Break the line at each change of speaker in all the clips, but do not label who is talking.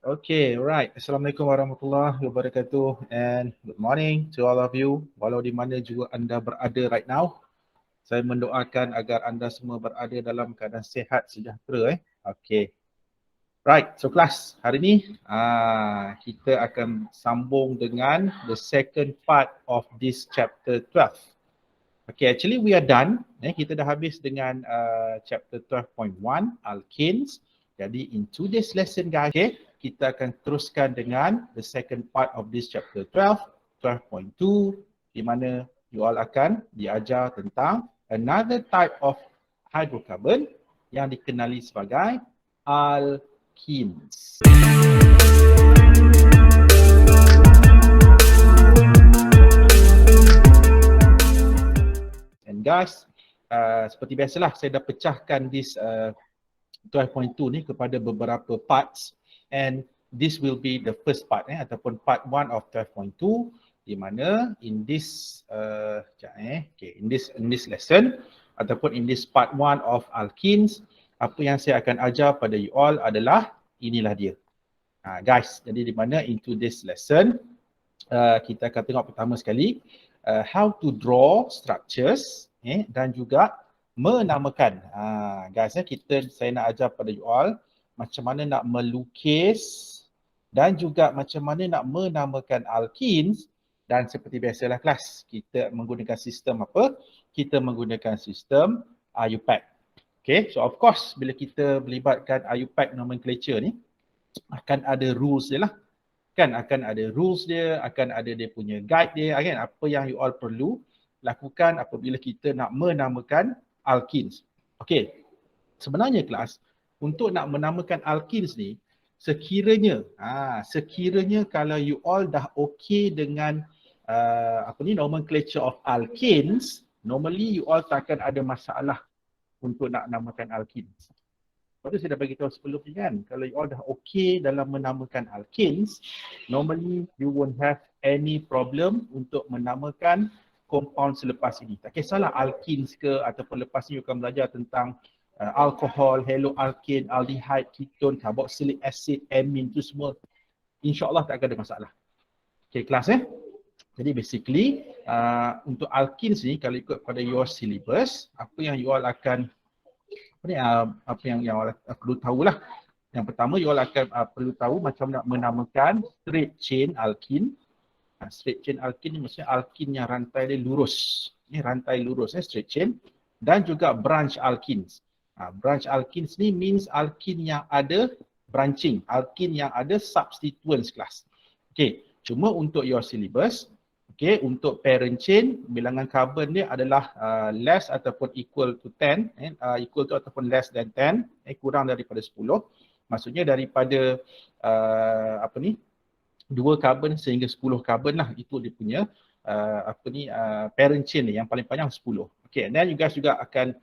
Okay, right. Assalamualaikum warahmatullahi wabarakatuh and good morning to all of you. Walau di mana juga anda berada right now, saya mendoakan agar anda semua berada dalam keadaan sihat sejahtera. Okay. Right, so kelas hari ni kita akan sambung dengan the second part of this chapter 12. Okay, actually we are done. Kita dah habis dengan chapter 12.1 alkenes. Jadi in today's lesson guys, okay, kita akan teruskan dengan the second part of this chapter 12.2 di mana you all akan diajar tentang another type of hydrocarbon yang dikenali sebagai alkenes. And guys, seperti biasalah saya dah pecahkan this 12.2 ni kepada beberapa parts, and this will be the first part ataupun part 1 of 12.2 di mana in this in this lesson ataupun in this part 1 of alkenes, apa yang saya akan ajar pada you all adalah inilah dia. Guys, jadi di mana into this lesson kita akan tengok pertama sekali how to draw structures dan juga menamakan. Guys, saya nak ajar pada you all macam mana nak melukis dan juga macam mana nak menamakan alkenes, dan seperti biasalah kelas, kita menggunakan sistem apa? Kita menggunakan sistem IUPAC. Okay, so of course bila kita melibatkan IUPAC nomenclature ni akan ada rules dia lah. Kan akan ada rules dia, akan ada dia punya guide dia, kan? Apa yang you all perlu lakukan apabila kita nak menamakan alkenes. Okey. Sebenarnya kelas, untuk nak menamakan alkenes ni, sekiranya kalau you all dah okey dengan nomenclature of alkenes, normally you all takkan ada masalah untuk nak namakan alkenes. Lepas tu saya dah bagi tahu sebelum ni kan, kalau you all dah okey dalam menamakan alkenes, normally you won't have any problem untuk menamakan compound selepas ini. Tak kisahlah alkenes ke ataupun lepas ni you akan belajar tentang alkohol, haloalkane, aldehyde, ketone, carboxylic acid, amine, tu semua insya-Allah tak akan ada masalah. Okay, kelas Jadi basically untuk alkenes ni kalau ikut pada your syllabus, apa yang you all akan apa yang perlu tahulah. Yang pertama you all akan perlu tahu macam nak menamakan straight chain alkene. Straight chain alkene ni maksudnya alkene yang rantai dia lurus. Ini rantai lurus straight chain, dan juga branch alkenes. Branch alkenes ni means alkene yang ada branching, alkene yang ada substituents kelas. Okey, cuma untuk your syllabus, okey, untuk parent chain bilangan karbon dia adalah less ataupun equal to 10, equal to ataupun less than 10, kurang daripada 10. Maksudnya daripada 2 karbon sehingga 10 karbon lah, itu dia punya parent chain ni yang paling panjang 10. Okay, and then you guys juga akan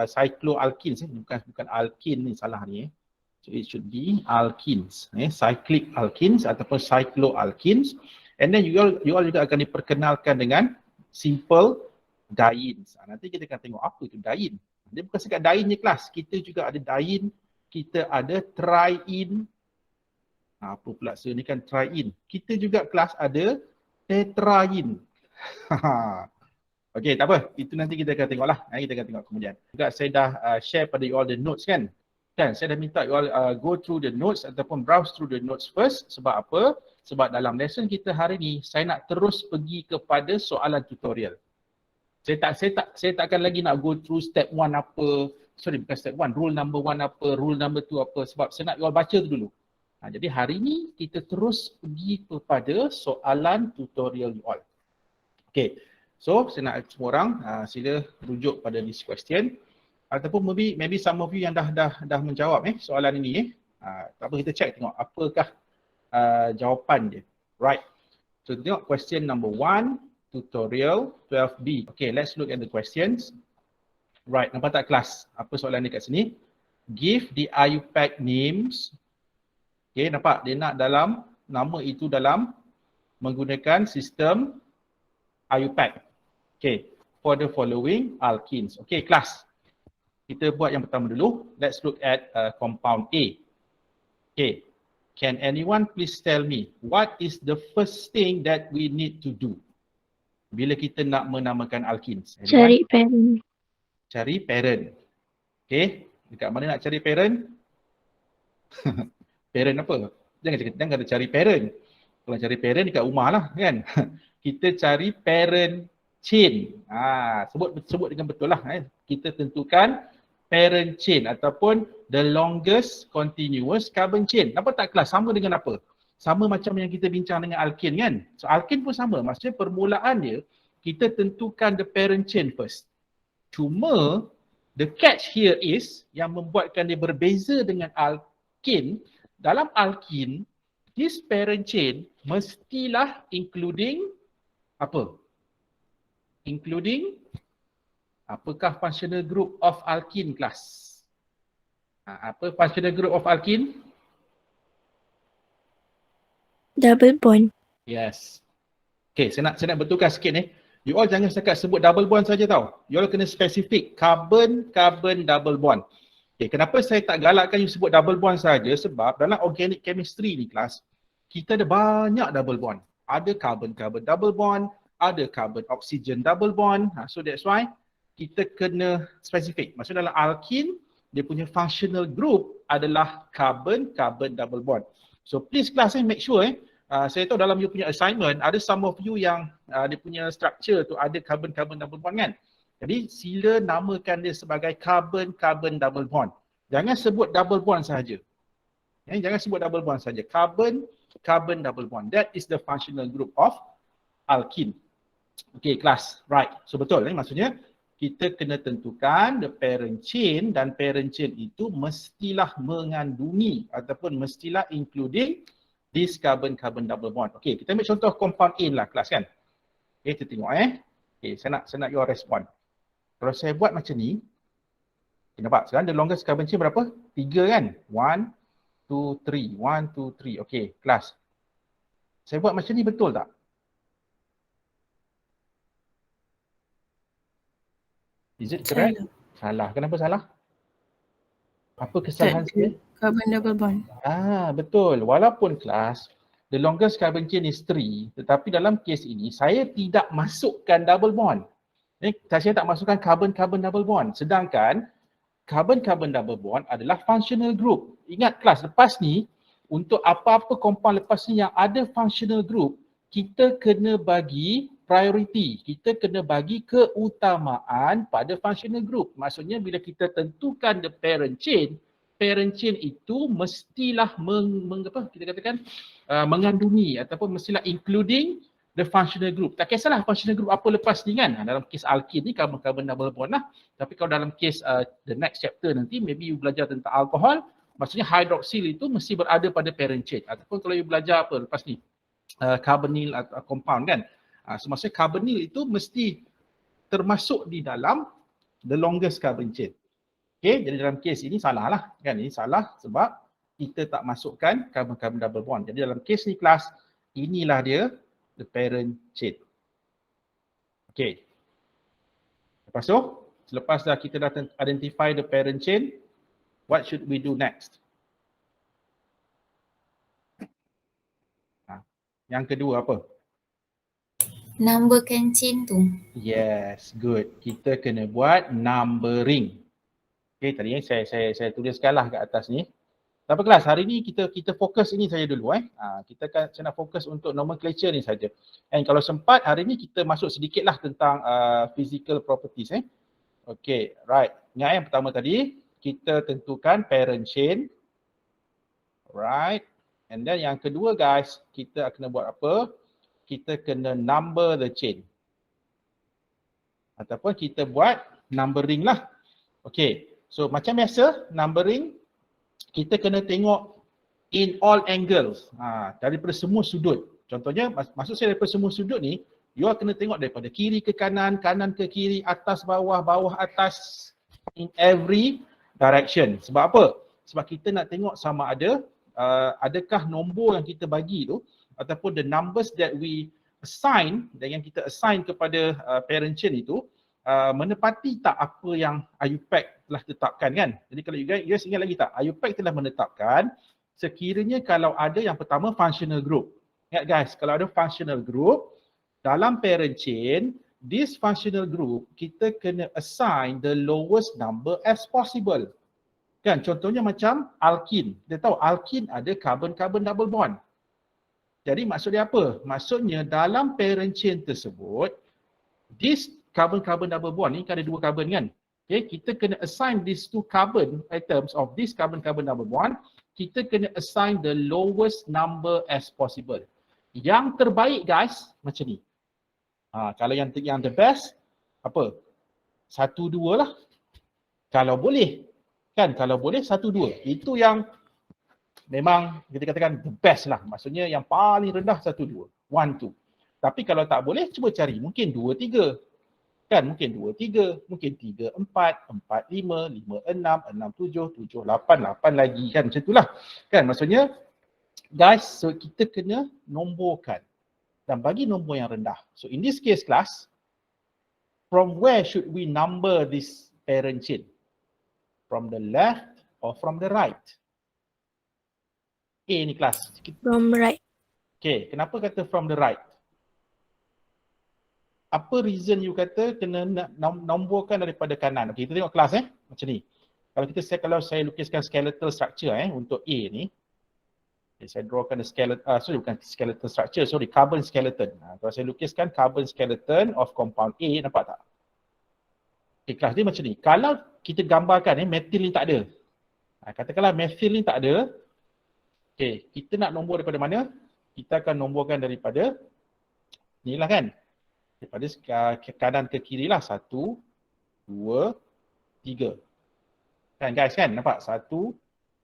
cycloalkenes, bukan alkene ni, salah ni. So it should be alkenes, cyclic alkenes ataupun cycloalkenes. And then you all juga akan diperkenalkan dengan simple dienes. Nanti kita akan tengok apa itu diene. Dia bukan sekat diene je kelas, kita juga ada diene, kita ada triene. Apa pula ni kan triene. Kita juga kelas ada tetraene. Okey, tak apa. Itu nanti kita akan tengok lah. Kita akan tengok kemudian. Juga saya dah share pada you all the notes kan. Saya dah minta you all go through the notes ataupun browse through the notes first. Sebab apa? Sebab dalam lesson kita hari ni, saya nak terus pergi kepada soalan tutorial. Saya takkan lagi nak go through step 1 apa. Sorry, bukan step 1. Rule number 1 apa, rule number 2 apa. Sebab saya nak you all baca tu dulu. Jadi hari ni kita terus pergi kepada soalan tutorial you all. Okay, so saya nak semua orang sila rujuk pada this question. Ataupun maybe some of you yang dah menjawab soalan ini. Tak apa, kita check tengok apakah jawapan dia. Right, so kita tengok question number 1, tutorial 12B. Okay, let's look at the questions. Right, nampak tak kelas? Apa soalan dia kat sini? Give the IUPAC names. Okay, nampak dia nak dalam nama itu dalam menggunakan sistem IUPAC. Okay, for the following alkenes. Okay, kelas. Kita buat yang pertama dulu. Let's look at compound A. Okay. Can anyone please tell me what is the first thing that we need to do bila kita nak menamakan alkenes?
Cari parent.
Cari parent. Okay. Dekat mana nak cari parent? Parent apa? Jangan kata cari parent. Kalau cari parent dekat rumah lah kan. Kita cari parent chain. Sebut dengan betul lah. Kita tentukan parent chain ataupun the longest continuous carbon chain. Nampak tak kelas? Sama dengan apa? Sama macam yang kita bincang dengan alkene kan? So alkene pun sama. Maksudnya permulaan dia, kita tentukan the parent chain first. Cuma the catch here is yang membuatkan dia berbeza dengan alkene. Dalam alkene, this parent chain mestilah including apa? Including apakah functional group of alkene class? Apa functional group of alkene?
Double bond.
Yes. Okay, saya nak betulkan sikit ni. You all jangan cakap sebut double bond saja tau. You all kena spesifik carbon-carbon double bond. Okay, kenapa saya tak galakkan you sebut double bond saja? Sebab dalam organic chemistry ni kelas, kita ada banyak double bond. Ada carbon-carbon double bond, ada carbon-oxygen double bond. So that's why kita kena spesifik. Maksudnya dalam alkene, dia punya functional group adalah carbon-carbon double bond. So please class make sure saya tahu dalam you punya assignment ada some of you yang dia punya structure tu ada carbon-carbon double bond kan. Jadi sila namakan dia sebagai carbon-carbon double bond. Jangan sebut double bond sahaja. Jangan sebut double bond sahaja. Carbon-carbon double bond. That is the functional group of alkene. Okay class. Right. So betul maksudnya kita kena tentukan the parent chain dan parent chain itu mestilah mengandungi ataupun mestilah including this carbon-carbon double bond. Okay, kita ambil contoh compound A lah kelas kan. Okay, kita tengok Okay, saya nak your respond. Kalau saya buat macam ni, nampak sekarang the longest carbon chain berapa? 3 kan? 1, 2, 3. 1, 2, 3. Okay, kelas. Saya buat macam ni betul tak? Is it correct? Salah. Kenapa salah? Apa kesalahan saya?
Carbon double bond.
Betul. Walaupun kelas, the longest carbon chain is 3, tetapi dalam kes ini, saya tidak masukkan double bond. Saya tak masukkan carbon-carbon double bond. Sedangkan, carbon-carbon double bond adalah functional group. Ingat kelas, lepas ni, untuk apa-apa compound lepas ni yang ada functional group, kita kena bagi priority. Kita kena bagi keutamaan pada functional group. Maksudnya bila kita tentukan the parent chain itu mestilah mengandungi ataupun mestilah including the functional group. Tak kisahlah functional group apa lepas ni kan. Dalam kes alkene ni carbon-carbon double bond lah. Tapi kalau dalam kes the next chapter nanti maybe you belajar tentang alkohol, maksudnya hydroxyl itu mesti berada pada parent chain. Ataupun kalau you belajar apa lepas ni carbonyl atau compound kan. So maksudnya carbonyl itu mesti termasuk di dalam the longest carbon chain. Okay, jadi dalam kes ini salah lah kan. Ini salah sebab kita tak masukkan carbon-carbon double bond. Jadi dalam kes ni kelas, inilah dia the parent chain. Okay. Lepas tu, selepas dah kita dah identify the parent chain, what should we do next? Yang kedua apa?
Numberkan chain tu.
Yes, good. Kita kena buat numbering. Okay, tadi saya tuliskan lah kat atas ni. Tapi kelas, hari ni kita fokus ini saja dulu. Saya nak fokus untuk nomenclature ni saja. And kalau sempat, hari ni kita masuk sedikit lah tentang physical properties. Okay, right. Ingat yang pertama tadi, kita tentukan parent chain. Right. And then yang kedua guys, kita kena buat apa? Kita kena number the chain. Ataupun kita buat numbering lah. Okay. So macam biasa, numbering kita kena tengok in all angles. Daripada semua sudut. Contohnya, maksud saya daripada semua sudut ni, you all kena tengok daripada kiri ke kanan, kanan ke kiri, atas bawah, bawah atas, in every direction. Sebab apa? Sebab kita nak tengok sama ada adakah nombor yang kita bagi tu ataupun the numbers that we assign, dan yang kita assign kepada parent chain itu menepati tak apa yang IUPAC telah tetapkan kan. Jadi kalau you guys ingat lagi tak, IUPAC telah menetapkan sekiranya kalau ada yang pertama functional group. Ingat guys, kalau ada functional group dalam parent chain, this functional group kita kena assign the lowest number as possible. Kan contohnya macam alkene. Kita tahu alkene ada carbon-carbon double bond. Jadi maksudnya apa? Maksudnya dalam parent chain tersebut, this carbon-carbon double bond ni kan ada 2 carbon kan? Okay, kita kena assign these 2 carbon atoms of this carbon-carbon double bond, kita kena assign the lowest number as possible. Yang terbaik guys, macam ni. Kalau yang the best, apa? 1, 2 lah. Kalau boleh. Kan, kalau boleh 1, 2. Itu yang memang kita katakan the best lah. Maksudnya yang paling rendah 1, 2. 1, 2. Tapi kalau tak boleh, cuba cari. Mungkin 2, 3. Kan, mungkin 2, 3. Mungkin 3, 4. 4, 5. 5, 6. 6, 7. 7, 8. 8 lagi. Kan, macam itulah. Kan, maksudnya guys, so kita kena nomborkan. Dan bagi nombor yang rendah. So in this case class, from where should we number this parent chain? From the left or from the right? A ni kelas.
From right.
Okay, kenapa kata from the right? Apa reason you kata kena nomborkan daripada kanan? Okay, kita tengok kelas macam ni. Kalau saya lukiskan skeletal structure untuk A ni. Okay, saya drawkan the skeleton, bukan skeletal structure, carbon skeleton. Kalau saya lukiskan carbon skeleton of compound A, nampak tak? Okay, kelas dia macam ni. Kalau kita gambarkan methyl ni tak ada. Katakanlah methyl ni tak ada. Okay, kita nak nombor daripada mana? Kita akan nomborkan daripada ni lah kan. Daripada kanan ke kiri lah. 1, 2, 3. Kan guys kan? Nampak? 1,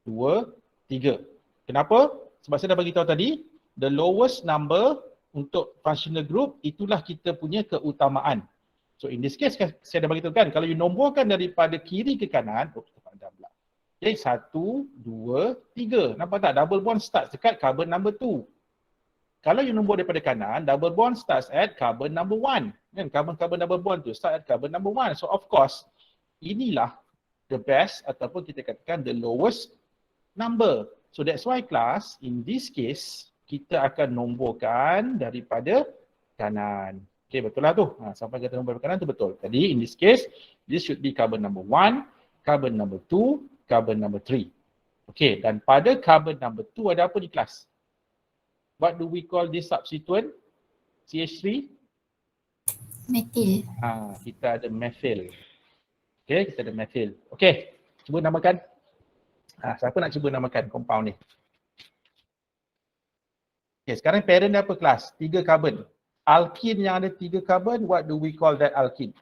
2, 3. Kenapa? Sebab saya dah bagi tahu tadi, the lowest number untuk functional group itulah kita punya keutamaan. So in this case saya dah bagi tahu kan, kalau you nomborkan daripada kiri ke kanan, jadi 1, 2, 3. Nampak tak? Double bond starts dekat carbon number 2. Kalau you nombor daripada kanan, double bond starts at carbon number 1. Kan? Carbon-carbon double bond tu start at carbon number 1. So of course, inilah the best ataupun kita katakan the lowest number. So that's why class, in this case, kita akan nomborkan daripada kanan. Okay, betul lah tu. Sampai kita nombor kanan tu betul. Tadi in this case, this should be carbon number 1, carbon number 2, carbon number 3. Okay, dan pada carbon number 2 ada apa di kelas? What do we call this substituent? CH3?
Methyl.
Kita ada methyl. Okay, kita ada methyl. Okay, cuba namakan. Siapa nak cuba namakan compound ni? Okay, sekarang parent dia apa kelas? 3 carbon. Alkene yang ada 3 carbon, what do we call that alkene?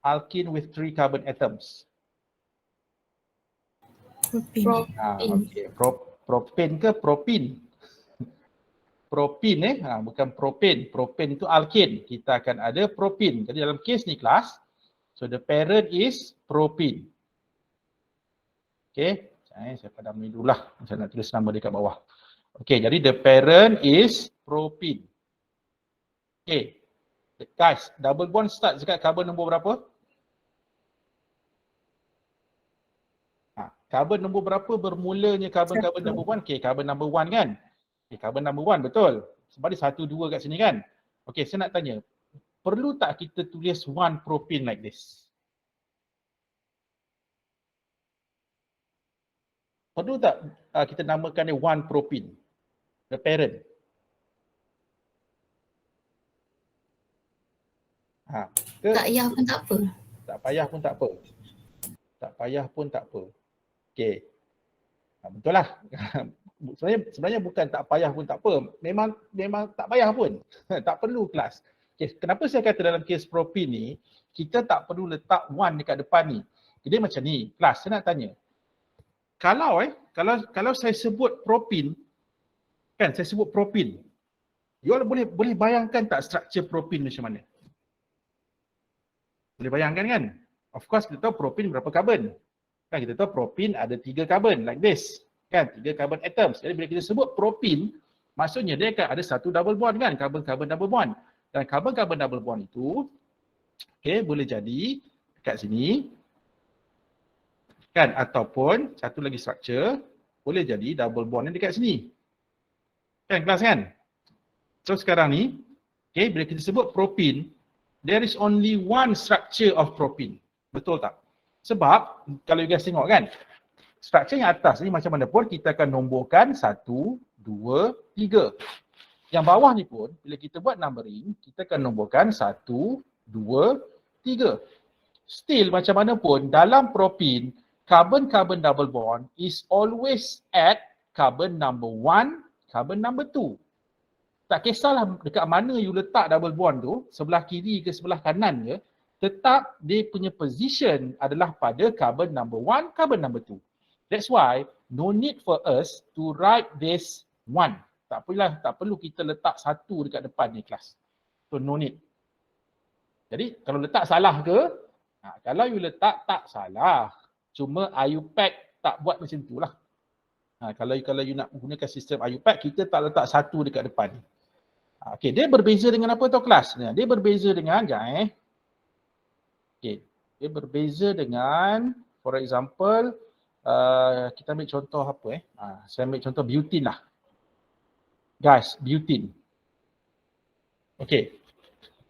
Alkene with 3 carbon atoms.
Propane.
Okay. Propane ke propin? Propin bukan propane. Propane itu alkene. Kita akan ada propin. Jadi dalam case ni kelas, so the parent is propin. Okay, saya padam ni dulu lah. Saya nak tulis nama dekat bawah. Okay, jadi the parent is propin. Okay, guys, double bond start dekat carbon nombor berapa? Carbon nombor berapa bermulanya carbon-carbon number 1? Okay, carbon number 1 kan? Okay, carbon number 1 betul. Sebab dia 1, 2 kat sini kan? Okay, saya nak tanya. Perlu tak kita tulis 1 propane like this? Perlu tak kita namakan dia 1 propane? The parent.
Tak payah pun tak apa.
Tak payah pun tak apa. Tak payah pun tak apa. Okey. Betul lah. Sebenarnya bukan tak payah pun tak apa. Memang tak payah pun. Tak perlu kelas. Okay. Kenapa saya kata dalam kes propin ni, kita tak perlu letak 1 dekat depan ni. Jadi macam ni. Kelas, saya nak tanya. Kalau saya sebut propin, kan saya sebut propin. You all boleh bayangkan tak struktur propin macam mana? Boleh bayangkan kan? Of course kita tahu propin berapa carbon. Kan kita tahu propin ada 3 carbon like this. Kan 3 carbon atoms. Jadi bila kita sebut propin, maksudnya dia akan ada 1 double bond kan, carbon-carbon double bond. Dan carbon-carbon double bond itu boleh jadi kat sini Kan? Ataupun satu lagi structure, boleh jadi double bond ni dekat sini. Kan kelas kan? So sekarang ni, okay, bila kita sebut propene, there is only one structure of propene. Betul tak? Sebab, kalau you guys tengok kan, structure yang atas ni macam mana pun kita akan nomborkan 1, 2, 3. Yang bawah ni pun, bila kita buat numbering, kita akan nomborkan 1, 2, 3. Still macam mana pun, dalam propene, carbon-carbon double bond is always at carbon number 1, carbon number 2. Tak kisahlah dekat mana you letak double bond tu, sebelah kiri ke sebelah kanan ke, tetap dia punya position adalah pada carbon number 1, carbon number 2. That's why no need for us to write this 1. Tak perlu kita letak 1 dekat depan ni kelas. So no need. Jadi kalau letak salah ke? Kalau you letak tak salah. Cuma IUPAC tak buat macam tu lah. Kalau you nak gunakan sistem IUPAC, kita tak letak 1 dekat depan ni. Okay, dia berbeza dengan apa tau kelas? Dia berbeza dengan, okay, dia berbeza dengan, for example, kita ambil contoh apa saya ambil contoh butane lah. Guys, butane. Okay.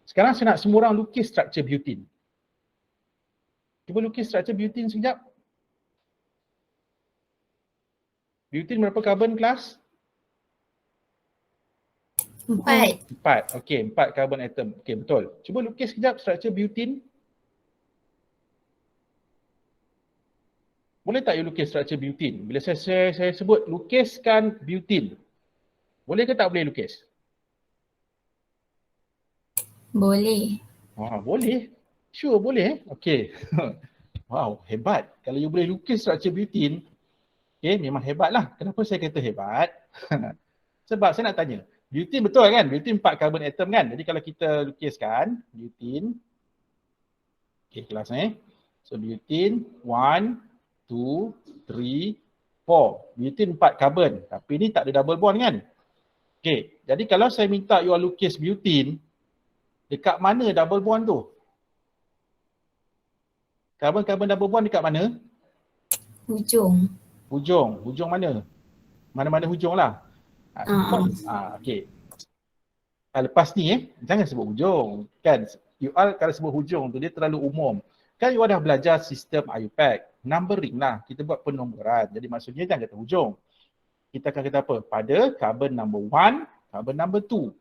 Sekarang saya nak semua orang lukis struktur butane. Cuba lukis struktur butane sekejap. Butane berapa karbon kelas? 4. Okey, 4 carbon atom. Okey, betul. Cuba lukis sekejap struktur butane. Boleh tak you lukis struktur butane? Bila saya sebut lukiskan butane. Boleh ke tak boleh lukis?
Boleh.
Boleh. Sure boleh. Okey. Wow, hebat. Kalau you boleh lukis struktur butane, okay, memang hebat lah. Kenapa saya kata hebat? Sebab saya nak tanya, butane betul kan? Butane 4 carbon atom kan? Jadi kalau kita lukiskan butane, okay, kelas So butane 1, 2, 3, 4. Butane 4 carbon. Tapi ni tak ada double bond kan? Okay, jadi kalau saya minta you all lukis butane, dekat mana double bond tu? Carbon-carbon double bond dekat mana?
Hujung.
Hujung mana? Mana-mana hujung lah. Okay. Lepas ni jangan sebut hujung. Kan, you all kalau sebut hujung tu dia terlalu umum. Kan you all dah belajar sistem IUPAC. Numbering lah, kita buat penomboran. Jadi maksudnya jangan kata hujung. Kita akan kata apa? Pada carbon number 1, carbon number 2.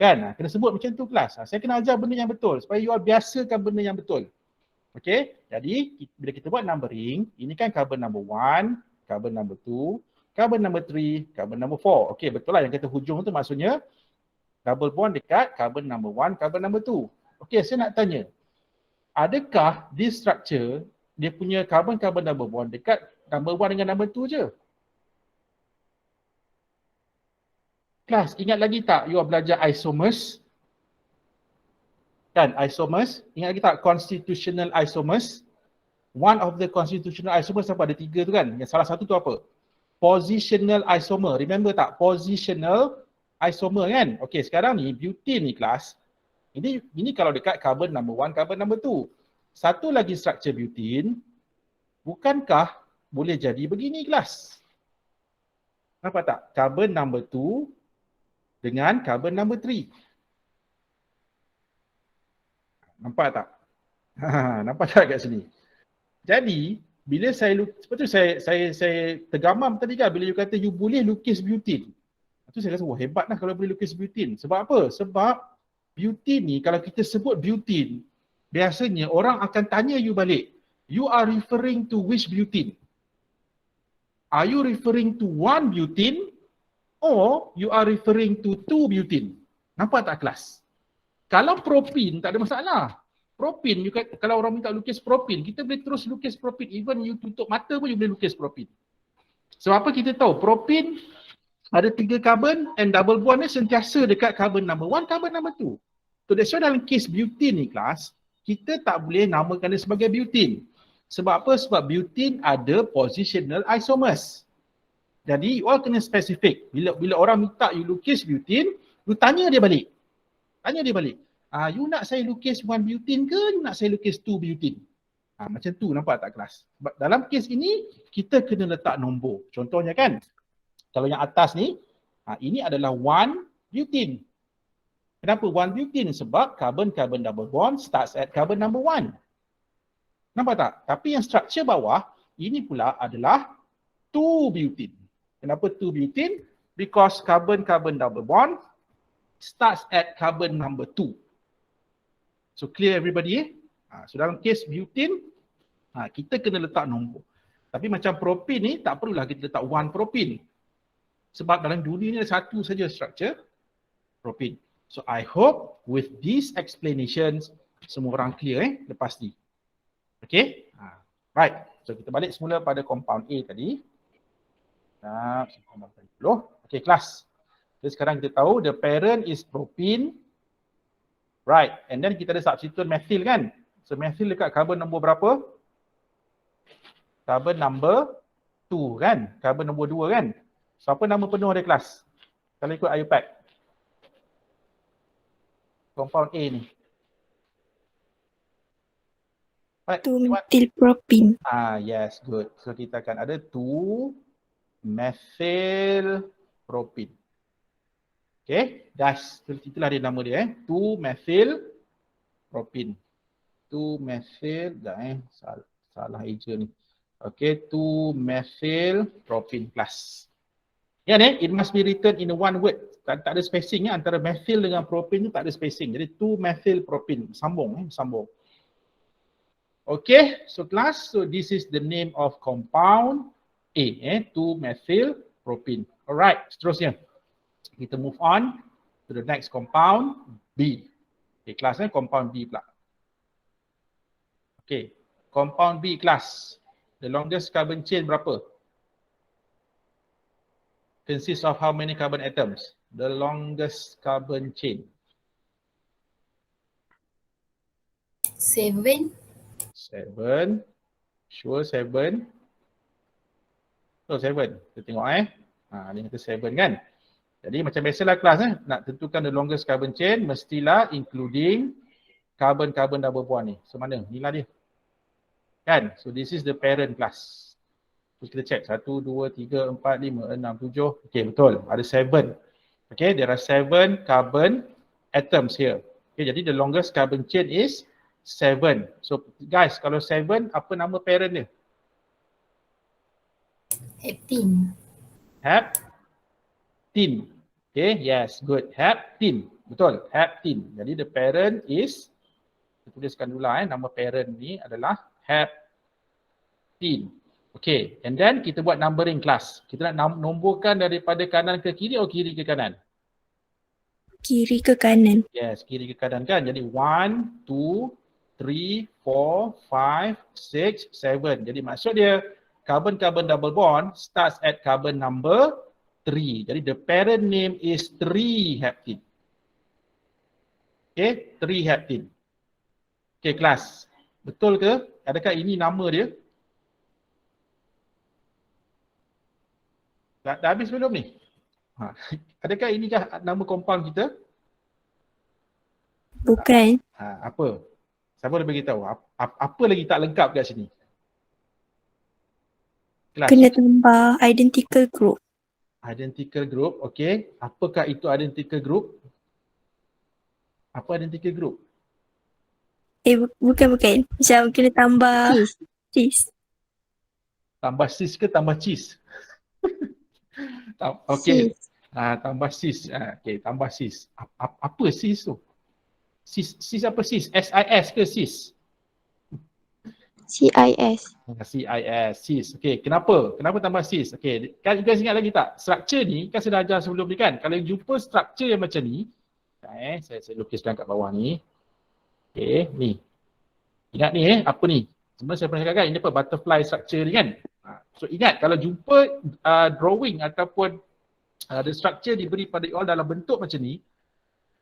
Kan? Kena sebut macam tu kelas. Saya kena ajar benda yang betul supaya you all biasakan benda yang betul. Okay? Jadi bila kita buat numbering, ini kan carbon number 1, carbon number 2, carbon number 3, carbon number 4. Okay, betul lah yang kata hujung tu maksudnya double bond dekat carbon number 1, carbon number 2. Okay, saya nak tanya. Adakah this structure dia punya carbon-carbon double bond dekat number 1 dengan number 2 je? Kelas, ingat lagi tak you all belajar isomers? Kan, isomers. Ingat lagi tak constitutional isomers? One of the constitutional isomers apa? Ada 3 tu kan? Yang salah satu tu apa? Positional isomer. Remember tak? Positional isomer kan? Okay, sekarang ni butane ni kelas. Ini kalau dekat carbon number 1, carbon number 2. Satu lagi struktur butane. Bukankah boleh jadi begini kelas? Nampak tak? Carbon number 2 dengan carbon number 3. Nampak tak? Nampak tak kat sini? Jadi, bila seperti saya tergamam tadi kan bila you kata you boleh lukis butane. Itu saya rasa wah hebat lah kalau boleh lukis butane. Sebab apa? Sebab butane ni kalau kita sebut butane, biasanya orang akan tanya you balik. You are referring to which butane? Are you referring to 1 butane? Or you are referring to 2 butane? Nampak tak kelas? Kalau propane tak ada masalah. Propane, kalau orang minta lukis propane, kita boleh terus lukis propane. Even you tutup mata pun you boleh lukis propane. Sebab apa kita tahu? Propane ada 3 carbon and double bond ni sentiasa dekat carbon number 1, carbon number 2. So that's why dalam case butane ni kelas, kita tak boleh namakan dia sebagai butane. Sebab apa? Sebab butane ada positional isomers. Jadi you all kena spesifik. Bila orang minta you lukis butane, you tanya dia balik. You nak saya lukis 1 butane ke you nak saya lukis 2 butane? Macam tu nampak tak kelas? Sebab dalam kes ini, kita kena letak nombor. Contohnya kan, kalau yang atas ni, ini adalah 1 butene. Kenapa 1 butene? Sebab carbon-carbon double bond starts at carbon number 1. Nampak tak? Tapi yang struktur bawah, ini pula adalah 2 butene. Kenapa 2 butene? Because carbon-carbon double bond starts at carbon number 2. So clear everybody? So dalam kes butene, kita kena letak nombor. Tapi macam propin ni, tak perlulah kita letak 1 propin. Sebab dalam dunia ni ada satu saja struktur propin. So I hope with these explanations, semua orang clear lepas ni. Okay? Right. So kita balik semula pada compound A tadi. Okay, kelas. Jadi sekarang kita tahu the parent is propene. Right. And then kita ada substituent methyl kan? So methyl dekat carbon nombor berapa? Carbon number 2 kan? Carbon nombor 2 kan? So apa nama penuh dia kelas? Kalau ikut IUPAC. Compound A ni. Right.
2-methyl propene.
Yes, good. So kita akan ada 2-methyl propene. Okay, itulah dia nama dia 2-methyl propene. 2-methyl, salah eja ni. Okay, 2-methyl propene plus. Ya ni, it must be written in one word. Tak ada spacing antara methyl dengan propene tu tak ada spacing. Jadi 2-methyl propene, sambung. Okay, so class, so this is the name of compound A, 2-methyl propene. Alright, seterusnya. Kita move on to the next compound, B. Okay, class compound B pula. Okay, compound B class. The longest carbon chain berapa? Consists of how many carbon atoms? The longest carbon chain.
7.
7. Sure 7. So 7. Kita tengok dia kata 7 kan. Jadi macam biasalah kelas nak tentukan the longest carbon chain mestilah including carbon-carbon double bond ni. So mana? Inilah dia. Kan? So this is the parent class. Terus kita check 1, 2, 3, 4, 5, 6, 7. Okay, betul. Ada 7. Okay, there are 7 carbon atoms here. Okay, jadi the longest carbon chain is 7. So guys, kalau 7, apa nama parent dia?
Heptene.
Heptene. Okay, yes, good. Heptene. Betul, heptene. Jadi the parent is, kita tuliskan dulu nama parent ni adalah heptene. Okay, and then kita buat numbering class. Kita nak nomborkan daripada kanan ke kiri atau kiri ke kanan?
Kiri ke kanan.
Yes, kiri ke kanan kan. Jadi 1, 2, 3, 4, 5, 6, 7. Jadi maksud dia carbon-carbon double bond starts at carbon number 3. Jadi the parent name is 3-heptene. Okay, 3-heptene. Okay, kelas. Betul ke? Adakah ini nama dia? Dah habis belum ni? Adakah inikah nama compound kita?
Bukan.
Apa? Siapa boleh beritahu? Apa lagi tak lengkap kat sini? Kelas.
Kena tambah identical group.
Identical group, okay. Apakah itu identical group? Apa identical group?
Bukan. Macam kena tambah cheese.
Tambah cis ke tambah cheese? Okay. Tambah cis. Okay, tambah cis. Apa cis tu? Cis apa cis? SIS ke cis?
CIS.
Cis. Okay, kenapa? Kenapa tambah cis? Okay, kan you guys ingat lagi tak? Struktur ni, kan saya dah ajar sebelum ni kan? Kalau jumpa struktur yang macam ni, saya lukiskan kat bawah ni. Okay, ni. Ingat ni apa ni? Sebenarnya saya pernah cakap kan, ini apa? Butterfly structure ni kan? So ingat, kalau jumpa drawing ataupun the structure diberi pada you all dalam bentuk macam ni,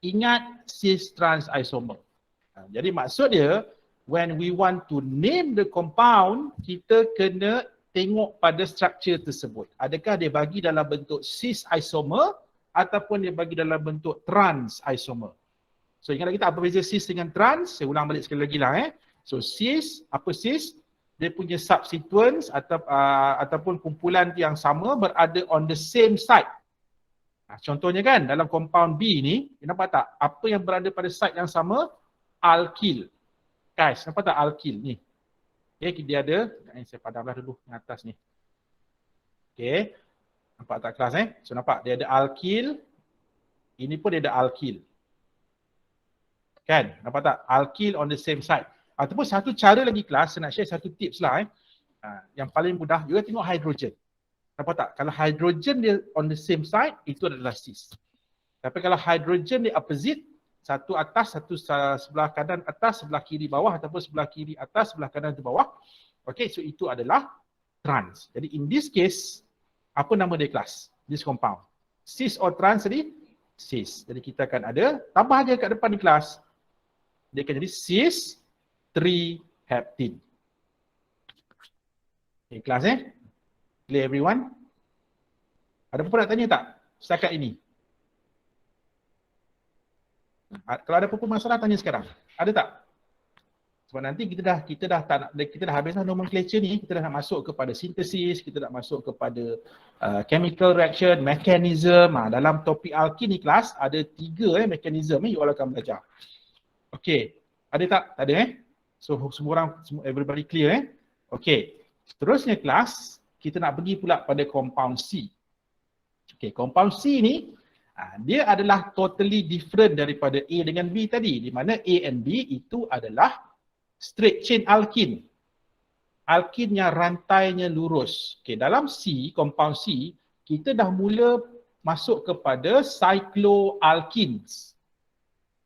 ingat cis trans isomer. Jadi maksud dia, when we want to name the compound, kita kena tengok pada structure tersebut. Adakah dia bagi dalam bentuk cis isomer ataupun dia bagi dalam bentuk trans isomer. So ingat lagi tak apa beza cis dengan trans? Saya ulang balik sekali lagi lah. So cis, apa cis? Dia punya subsequence ataupun kumpulan yang sama berada on the same site. Contohnya kan dalam compound B ni, nampak tak? Apa yang berada pada site yang sama? Alkyl. Guys, nampak tak alkyl ni? Okay, dia ada, saya padamlah dulu yang atas ni. Okay, nampak tak kelas So nampak dia ada alkyl, ini pun dia ada alkyl. Kan, nampak tak? Alkyl on the same site. Ataupun satu cara lagi kelas, saya nak share satu tips lah yang paling mudah, juga tengok hidrogen. Nampak tak? Kalau hidrogen dia on the same side, itu adalah cis. Tapi kalau hidrogen dia opposite, satu atas, satu sebelah kanan atas, sebelah kiri bawah ataupun sebelah kiri atas, sebelah kanan tu bawah. Okay, so itu adalah trans. Jadi in this case, apa nama dia kelas? This compound. Cis or trans tadi? Cis. Jadi kita akan ada, tambah aja kat depan di kelas. Dia akan jadi cis 3-heptene. Okay, kelas Clear everyone? Ada apa-apa nak tanya tak setakat ini? Kalau ada apa-apa masalah tanya sekarang. Ada tak? Sebab nanti kita dah habis dah nomenclature ni, kita dah nak masuk kepada sintesis, kita dah masuk kepada chemical reaction, mechanism. Dalam topik alkin ni kelas ada 3 mechanism you all akan belajar. Okay, ada tak? Tak ada So semua orang, everybody clear Okay, seterusnya kelas kita nak pergi pula pada compound C. Okay, compound C ni dia adalah totally different daripada A dengan B tadi, di mana A and B itu adalah straight chain alkene. Alkene yang rantainya lurus. Okay, dalam C, compound C, kita dah mula masuk kepada cycloalkenes.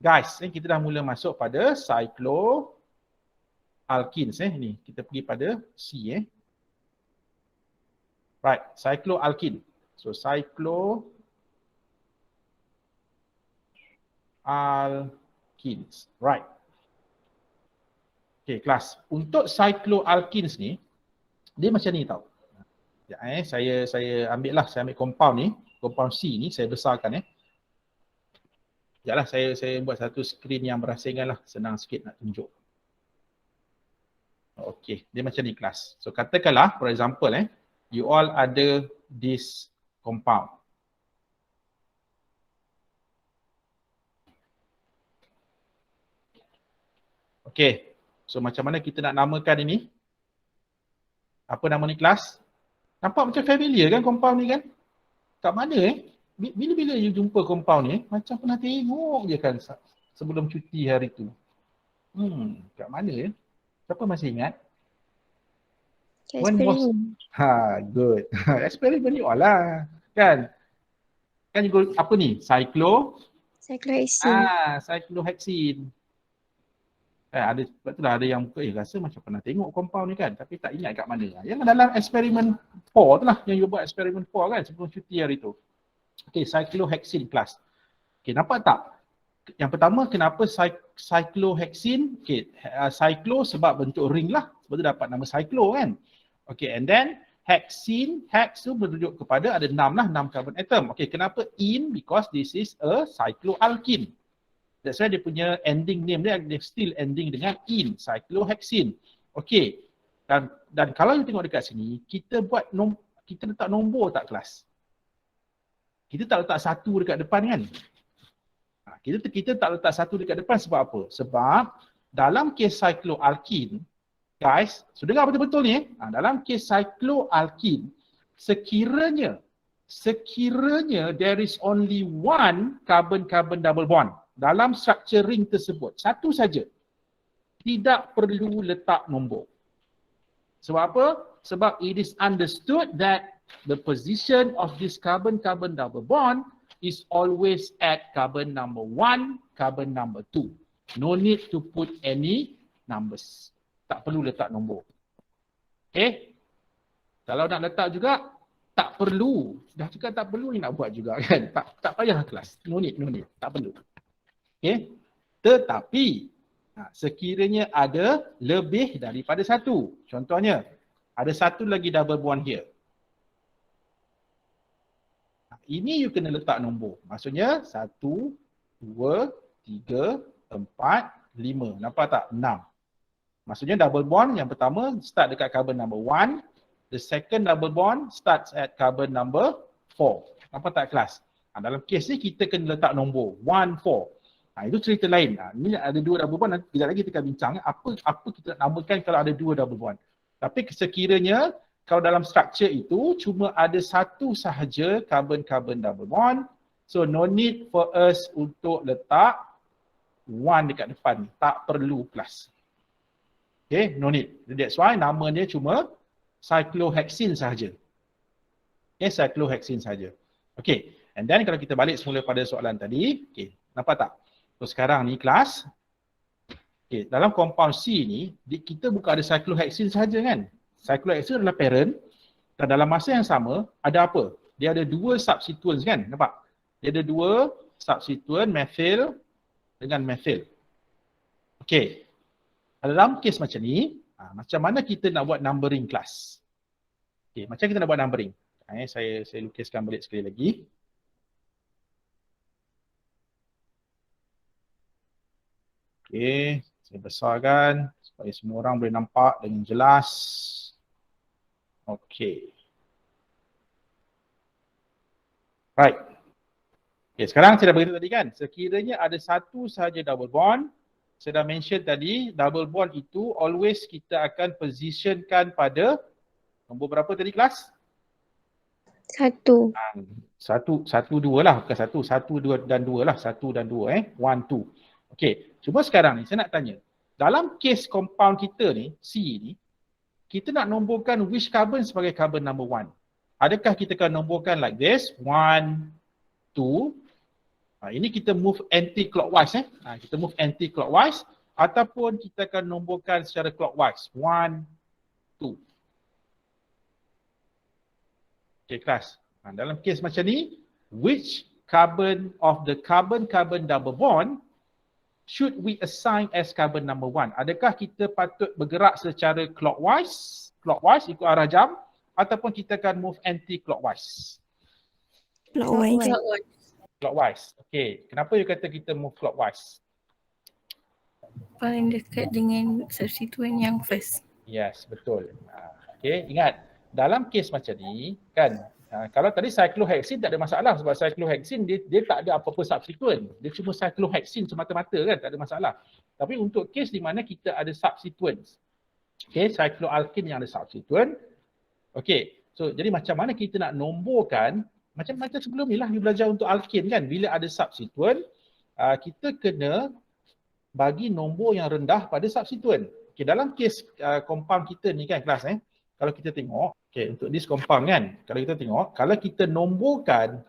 Guys, kita dah mula masuk pada cycloalkenes ni. Kita pergi pada C Right, cycloalkene. So cycloalkenes. Right. Okay, kelas. Untuk cycloalkenes ni, dia macam ni tau. Saya ambil compound ni, compound C ni, saya besarkan Sekejaplah, saya buat satu screen yang berasingan lah, senang sikit nak tunjuk. Okay, dia macam ni kelas. So katakanlah, for example you all ada this compound. Okay, so macam mana kita nak namakan ini? Apa nama ni kelas? Nampak macam familiar kan compound ni kan? Kat mana bila-bila you jumpa compound ni, macam pernah tengok je kan sebelum cuti hari tu. Kat mana Siapa masih ingat?
Eksperimen.
Good. Eksperimen you all lah. Kan juga apa ni?
Cyclohexene.
Cyclohexene. Ada, sebab itulah ada yang rasa macam pernah tengok compound ni kan, tapi tak ingat kat mana. Yang dalam eksperimen 4 tu lah, yang you buat eksperimen 4 kan sebelum cuti hari tu. Okay, cyclohexene class. Okay, nampak tak? Yang pertama, kenapa cyclohexene? Okay, cyclo sebab bentuk ring lah, sebab tu dapat nama cyclo kan. Okay, and then hexene, hex tu merujuk kepada ada 6 carbon atom. Okay, kenapa in? Because this is a cycloalkene. That's why dia punya ending name dia still ending dengan in, cyclohexene. Okay, dan kalau you tengok dekat sini, kita letak nombor tak kelas? Kita tak letak 1 dekat depan kan? Kita tak letak 1 dekat depan sebab apa? Sebab dalam kes cycloalkene, guys, so dengar betul-betul ni dalam kes cycloalkene, sekiranya there is only one carbon-carbon double bond dalam structure ring tersebut, satu saja, tidak perlu letak nombor. Sebab apa? Sebab it is understood that the position of this carbon-carbon double bond is always at carbon number 1, carbon number 2. No need to put any numbers. Tak perlu letak nombor. Okay? Kalau nak letak juga, tak perlu. Dah cakap tak perlu, ni nak buat juga kan. Tak payah kelas. No need. Tak perlu. Okay? Tetapi, sekiranya ada lebih daripada 1. Contohnya, ada 1 lagi double bond here. Ini you kena letak nombor. Maksudnya 1, 2, 3, 4, 5. Nampak tak? 6. Maksudnya double bond yang pertama start dekat carbon number 1, the second double bond starts at carbon number 4. Nampak tak kelas? Dalam kes ni kita kena letak nombor 1, 4. Itu cerita lain. Ni ada dua double bond, nanti kejap lagi kita akan bincang apa kita nak namakan kalau ada dua double bond. Tapi sekiranya kalau dalam structure itu cuma ada satu sahaja carbon-carbon double bond, so no need for us untuk letak 1 dekat depan, tak perlu plus. Okay, no need. That's why nama dia cuma cyclohexene sahaja. Okay, cyclohexene sahaja. Okay, and then kalau kita balik semula pada soalan tadi, okay, nampak tak? So sekarang ni kelas, okay, dalam compound C ni, kita bukan ada cyclohexene sahaja kan? Cyclohexene adalah parent, dan dalam masa yang sama, ada apa? Dia ada dua substituents kan? Nampak? Dia ada dua substituent methyl dengan methyl. Okay. Dalam kes macam ni, macam mana kita nak buat numbering kelas? Okay, macam kita nak buat numbering. Saya lukiskan balik sekali lagi. Okay, saya besarkan supaya semua orang boleh nampak dengan jelas. Okay. Right. Okay, sekarang saya dah beritahu tadi kan, sekiranya ada satu sahaja double bond, saya dah mention tadi, double bond itu always kita akan positionkan pada nombor berapa tadi kelas?
1.
Satu, dua lah. Bukan satu, dua dan dua lah. 1 dan 2 1, 2. Okay, cuma sekarang ni saya nak tanya. Dalam kes compound kita ni, C ni, kita nak nomborkan which carbon sebagai carbon number 1? Adakah kita akan nomborkan like this? 1, 2. Ini kita move anti-clockwise. Kita move anti-clockwise ataupun kita akan nomborkan secara clockwise. 1, 2. Okay, kelas. Dalam kes macam ni, which carbon of the carbon-carbon double bond should we assign as carbon number 1? Adakah kita patut bergerak secara clockwise ikut arah jam, ataupun kita akan move anti-clockwise? Clockwise. Okay. Kenapa you kata kita move clockwise?
Paling dekat dengan substituent yang first.
Yes, betul. Okay, ingat. Dalam kes macam ni, kan, kalau tadi cyclohexene tak ada masalah sebab cyclohexene dia tak ada apa-apa substituent. Dia cuma cyclohexene semata-mata kan, tak ada masalah. Tapi untuk kes di mana kita ada substituents. Okay, cycloalkene yang ada substituent. Okay, so jadi macam mana kita nak nomborkan, macam sebelum ni lah you belajar untuk alkane kan, bila ada substituent, kita kena bagi nombor yang rendah pada substituent. Okay, dalam kes compound kita ni kan kelas kalau kita tengok, okay, untuk this compound kan, kalau kita tengok, kalau kita nomborkan,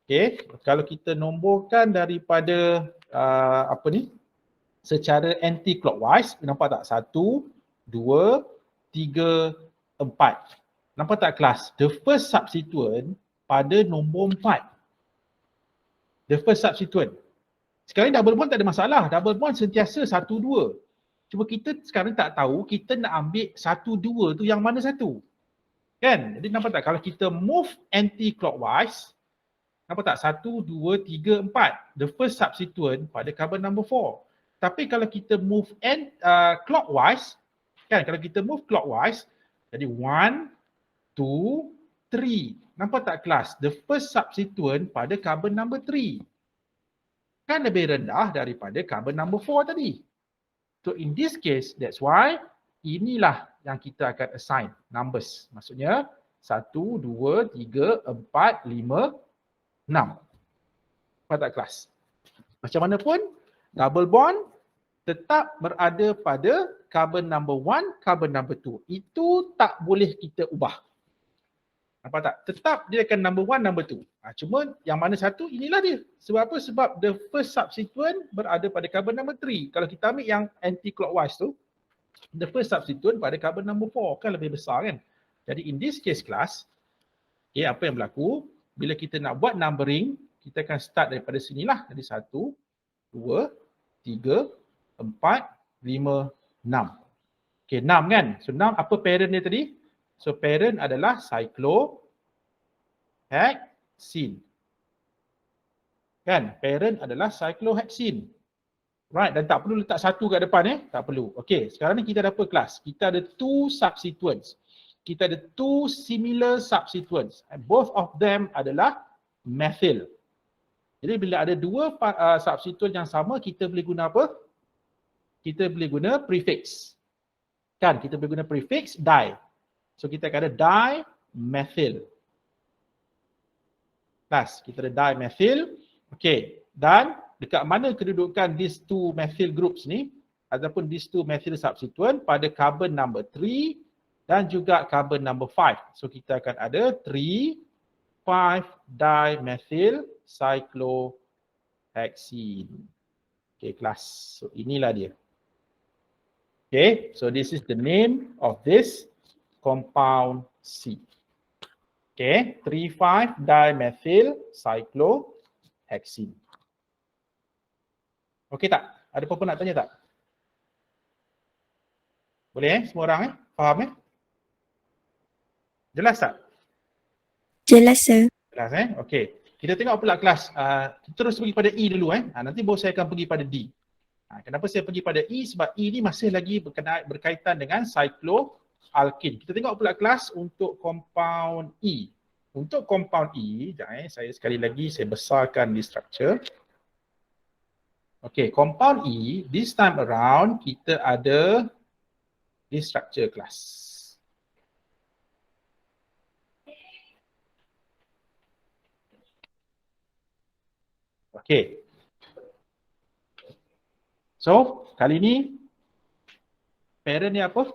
okay, kalau kita nomborkan daripada secara anti-clockwise, nampak tak? 1, 2, 3, 4. Nampak tak kelas? The first substituent pada nombor 4. The first substituent. Sekarang double bond tak ada masalah. Double bond sentiasa 1, 2. Cuma kita sekarang tak tahu kita nak ambil 1, 2 tu yang mana satu. Kan? Jadi nampak tak? Kalau kita move anti-clockwise, nampak tak? 1, 2, 3, 4. The first substituent pada carbon number 4. Tapi kalau kita move clockwise, kan? Kalau kita move clockwise, jadi 1, 2, 3. Nampak tak kelas? The first substituent pada carbon number 3. Kan lebih rendah daripada carbon number 4 tadi. So in this case, that's why inilah yang kita akan assign numbers. Maksudnya 1, 2, 3, 4, 5, 6. Nampak tak kelas? Macam mana pun, double bond tetap berada pada carbon number 1, carbon number 2. Itu tak boleh kita ubah. Nampak tak? Tetap dia akan number 1, number 2. Cuma yang mana satu, inilah dia. Sebab apa? Sebab the first substituent berada pada carbon number 3. Kalau kita ambil yang anti-clockwise tu, the first substituent pada carbon number 4 kan lebih besar kan. Jadi in this case class, okay, apa yang berlaku? Bila kita nak buat numbering, kita akan start daripada sinilah. Jadi 1, 2, 3, 4, 5, 6. Okay, 6 kan? So 6 apa parent dia tadi? So parent adalah cyclohexene. Kan? Parent adalah cyclohexene. Right, dan tak perlu letak satu kat depan tak perlu. Okay, sekarang ni kita ada apa kelas? Kita ada two substituents. Kita ada two similar substituents. And both of them adalah methyl. Jadi bila ada dua substituent yang sama, kita boleh guna apa? Kita boleh guna prefix. Kan, kita boleh guna prefix di. So kita akan ada dimethyl. Kelas, kita ada dimethyl. Okay, dan dekat mana kedudukan these two methyl groups ni ataupun these two methyl substituent pada carbon number 3 dan juga carbon number 5. So kita akan ada 3,5-dimethyl cyclohexene. Okay, kelas. So inilah dia. Okay, so this is the name of this compound C. Okay, 3,5-dimethyl cyclohexene. Okey tak? Ada apa-apa nak tanya tak? Boleh semua orang faham Jelas tak?
Jelas, sir.
Jelas Okey. Kita tengok pula kelas. Kita terus pergi pada E dulu nanti baru saya akan pergi pada D. Kenapa saya pergi pada E? Sebab E ni masih lagi berkaitan dengan cycloalkene. Kita tengok pula kelas untuk compound E. Untuk compound E, saya sekali lagi saya besarkan di structure. Okay, compound E, this time around kita ada this structure class. Okay. So, kali ni parent ni apa?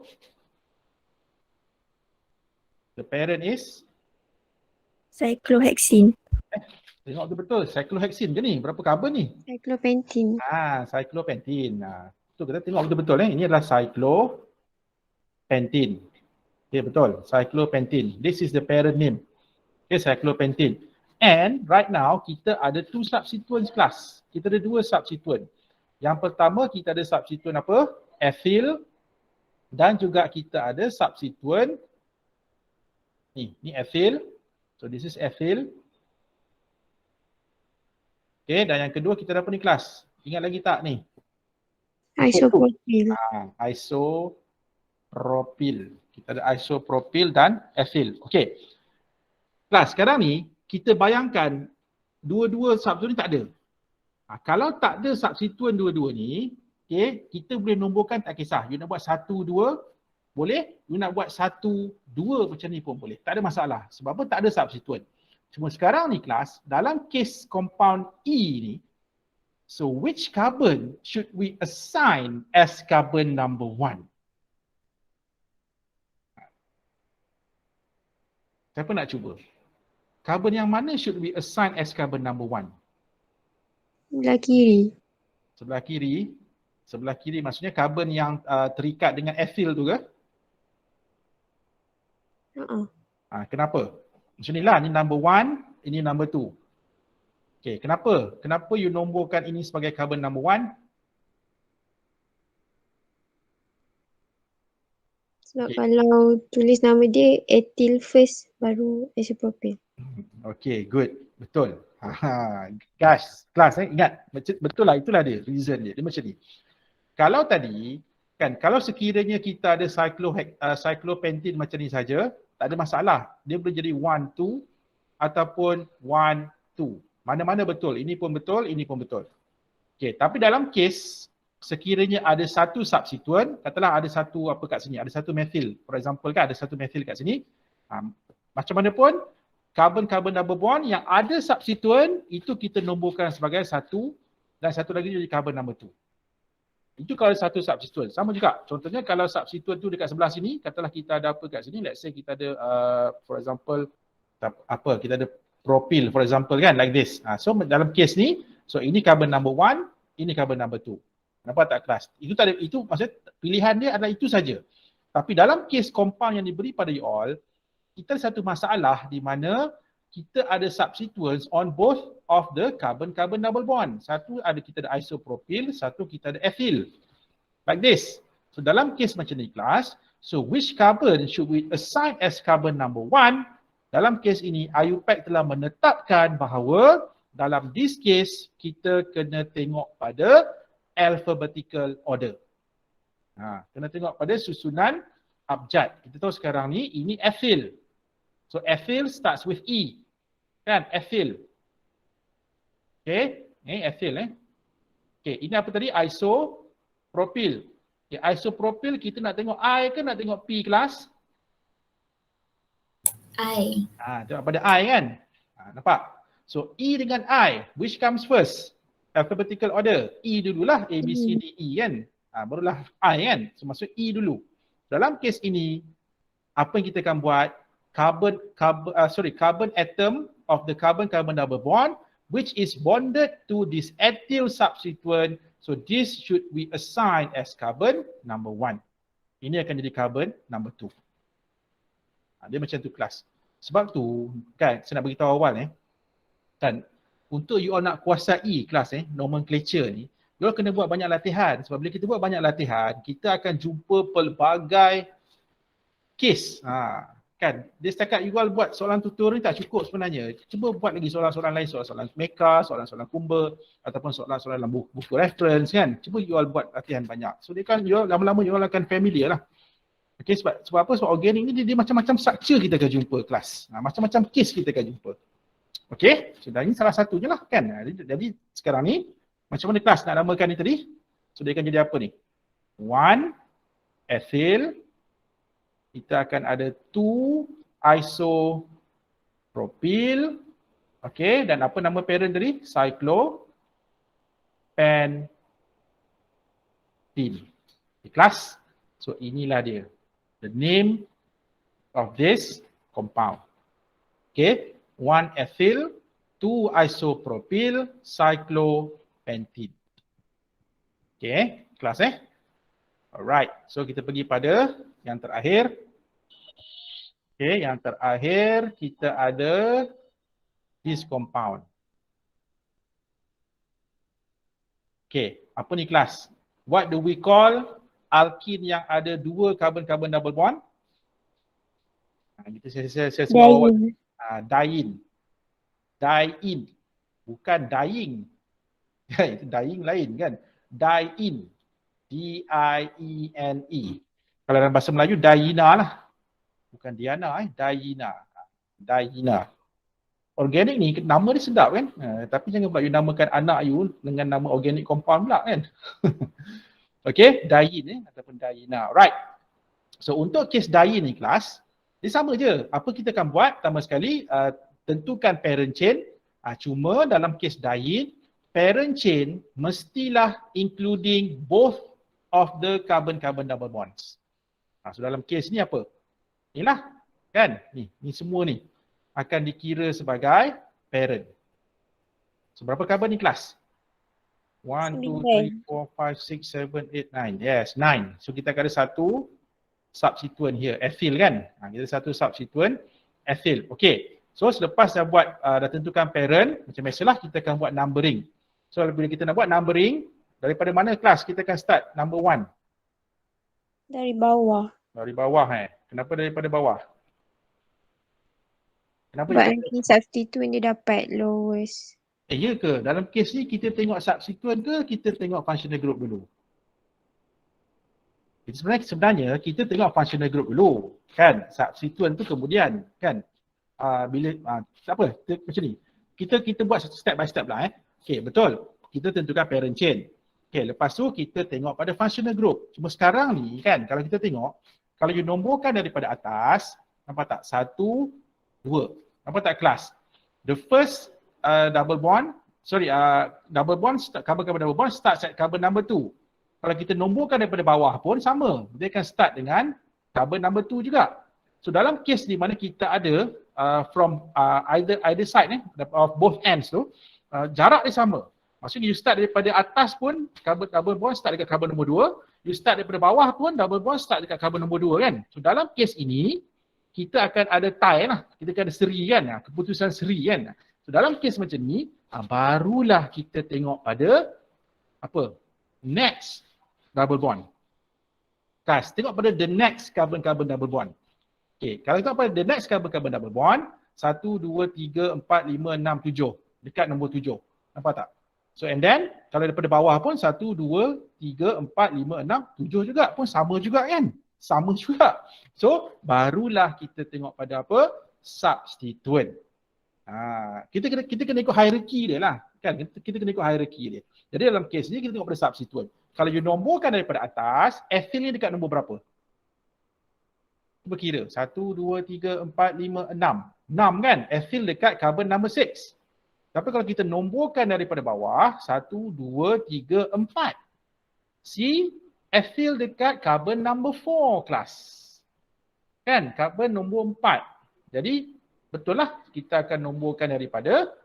The parent is?
Cyclohexene.
Tengok betul, cyclohexene ke ni? Berapa carbon ni?
Cyclopentene.
Cyclopentene. Tu kita tengok betul-betul Ini adalah cyclopentene. Okay, betul. Cyclopentene. This is the parent name. Okay, cyclopentene. And right now kita ada two substituents class. Kita ada dua substituent. Yang pertama kita ada substituent apa? Ethyl. Dan juga kita ada substituent ni ethyl. So this is ethyl. Okay, dan yang kedua kita ada apa ni kelas? Ingat lagi tak ni?
Isopropyl.
Isopropyl. Kita ada isopropyl dan ethyl. Okay. Kelas, sekarang ni kita bayangkan dua-dua substituent ni tak ada. Kalau tak ada substituent dua-dua ni, okay, kita boleh nomborkan tak kisah. You nak buat 1, 2, boleh. You nak buat 1, 2 macam ni pun boleh. Tak ada masalah. Sebab apa? Tak ada substituent. Cuma sekarang ni kelas, dalam case compound E ni, so which carbon should we assign as carbon number 1? Siapa nak cuba? Carbon yang mana should we assign as carbon number 1?
Sebelah kiri.
Sebelah kiri. Sebelah kiri maksudnya carbon yang terikat dengan ethyl tu ke? Kenapa? Macam ni lah, ni number 1, ini number 2. Okay, kenapa? Kenapa you nomborkan ini sebagai carbon number 1?
Sebab kalau tulis nama dia ethyl first, baru isopropyl.
Okay, good. Betul. Guys, kelas ingat, betul lah, itulah dia, reason dia. Dia macam ni. Kalau tadi, kan, kalau sekiranya kita ada cyclopentene macam ni saja, tak ada masalah. Dia boleh jadi 1, 2 ataupun 1, 2. Mana-mana betul. Ini pun betul, ini pun betul. Okay, tapi dalam case sekiranya ada satu substituent, katalah ada satu apa kat sini, ada satu methyl. For example kan, ada satu methyl kat sini. Macam mana pun, carbon-carbon double bond yang ada substituent, itu kita nomborkan sebagai 1 dan satu lagi jadi carbon number 2. Itu kalau satu substituent. Sama juga. Contohnya kalau substituent tu dekat sebelah sini, katalah kita ada apa kat sini, let's say kita ada for example kita ada propyl for example kan, like this. So dalam case ni, so ini carbon number 1, ini carbon number 2. Nampak tak kelas? Itu tak ada, itu maksudnya pilihan dia adalah itu saja. Tapi dalam case compound yang diberi pada you all, kita ada satu masalah di mana kita ada substituents on both of the carbon-carbon double bond. Satu ada kita ada isopropyl, satu kita ada ethyl. Like this. So dalam case macam ni kelas, so which carbon should we assign as carbon number 1? Dalam case ini IUPAC telah menetapkan bahawa dalam this case kita kena tengok pada alphabetical order. Kena tengok pada susunan abjad. Kita tahu sekarang ni ini ethyl. So ethyl starts with E. Kan? Ethyl. Okay. Ethyl Okay, ini apa tadi? Isopropyl. Okay, isopropyl kita nak tengok I ke nak tengok P kelas?
I.
Tengok pada I kan? Nampak? So E dengan I, which comes first? Alphabetical order. E dululah, A, B, C, D, E kan? Barulah I kan? So maksud E dulu. Dalam kes ini, apa yang kita akan buat? Carbon atom of the carbon-carbon double bond which is bonded to this ethyl substituent. So this should be assigned as carbon number 1. Ini akan jadi carbon number 2. Dia macam tu kelas. Sebab tu kan saya nak beritahu awal kan untuk you all nak kuasai kelas nomenclature ni, you all kena buat banyak latihan. Sebab bila kita buat banyak latihan, kita akan jumpa pelbagai case. Kan, dia setakat you all buat soalan tutor ni tak cukup sebenarnya. Cuba buat lagi soalan-soalan lain, soalan-soalan Meka, soalan-soalan Kumba ataupun soalan-soalan dalam buku reference kan. Cuba you all buat latihan banyak. So dia kan you all, lama-lama you all akan familiar lah. Okay, sebab apa? Sebab organik ni dia macam-macam structure kita akan jumpa kelas. Macam-macam case kita akan jumpa. Okay, so ini salah satunya lah kan. Jadi sekarang ni macam mana kelas nak namakan ni tadi? So dia akan jadi apa ni? 1 ethyl. Kita akan ada 2 isopropyl. Okay, dan apa nama parent tadi? Cyclopentyl. Kelas. So inilah dia. The name of this compound. Okay, 1 ethyl, 2 isopropyl, cyclopentyl. Okay, kelas Alright, so kita pergi pada yang terakhir. Okay, yang terakhir kita ada this compound. Okay, apa ni kelas? What do we call alkene yang ada 2 carbon-carbon double bond? Saya sebut awal. Diene. Diene. Bukan dying. Itu dying lain kan. Diene. D-I-E-N-E. Kalau dalam bahasa Melayu, Diena lah. Bukan Diana, Diena. Diena. Organik ni, nama dia sedap kan? Tapi jangan pula you namakan anak you dengan nama organic compound pula kan? Okay, Diene ataupun Diena. Right. So untuk kes Diene ni kelas, dia sama je. Apa kita akan buat? Pertama sekali, tentukan parent chain. Cuma dalam kes Diene, parent chain mestilah including both of the carbon-carbon double bonds. So dalam kes ni apa? Inilah kan? Ni semua ni akan dikira sebagai parent. So berapa carbon ni kelas? 1, 2, 3, 4, 5, 6, 7, 8, 9. Yes, 9. So kita akan ada satu substituent here, ethyl kan? Kita ada satu substituent ethyl. Okay. So selepas dah buat, dah tentukan parent, macam biasalah kita akan buat numbering. So bila kita nak buat numbering, daripada mana kelas kita akan start number 1?
Dari bawah.
Dari bawah Kenapa daripada bawah? Kenapa?
Sebab nanti substituent dia dapat lowest.
Ya ke? Dalam kes ni kita tengok substituent ke kita tengok functional group dulu? Sebenarnya kita tengok functional group dulu. Kan? Substituent tu kemudian. Kan? Tak apa, macam ni. Kita buat step by step lah. Okay, betul. Kita tentukan parent chain. Okay, lepas tu kita tengok pada functional group. Cuma sekarang ni kan, kalau kita tengok, kalau you nomborkan daripada atas, nampak tak? 1, 2. Nampak tak kelas? The first double bond, carbon-carbon double bond starts at carbon number 2. Kalau kita nomborkan daripada bawah pun sama. Dia akan start dengan carbon number 2 juga. So dalam kes di mana kita ada from either side of both ends tu, jarak dia sama. Maksudnya you start daripada atas pun carbon bond start dekat carbon nombor 2, you start daripada bawah pun double bond start dekat carbon nombor 2 kan. So dalam kes ini kita akan ada tie lah, kita akan ada seri kan, keputusan seri kan. So dalam kes macam ni barulah kita tengok pada apa? Next double bond. Guys, tengok pada the next carbon-carbon double bond. Okay, kalau tengok pada the next carbon-carbon double bond, 1, 2, 3, 4, 5, 6, 7. Dekat nombor 7. Nampak tak? So and then kalau daripada bawah pun 1, 2, 3, 4, 5, 6, 7 juga pun sama juga kan? Sama juga. So barulah kita tengok pada apa? Substituent. Kita kena ikut hierarchy dia lah. Kan? Kita kena ikut hierarchy dia. Jadi dalam kes ni kita tengok pada substituent. Kalau you nomborkan daripada atas, ethyl ni dekat nombor berapa? Cuba kira. 1, 2, 3, 4, 5, 6. 6 kan? Ethyl dekat carbon number 6. Tapi kalau kita nomborkan daripada bawah, 1, 2, 3, 4. Si ethyl dekat carbon number 4 kelas. Kan? Carbon nombor 4. Jadi betul lah kita akan nomborkan daripada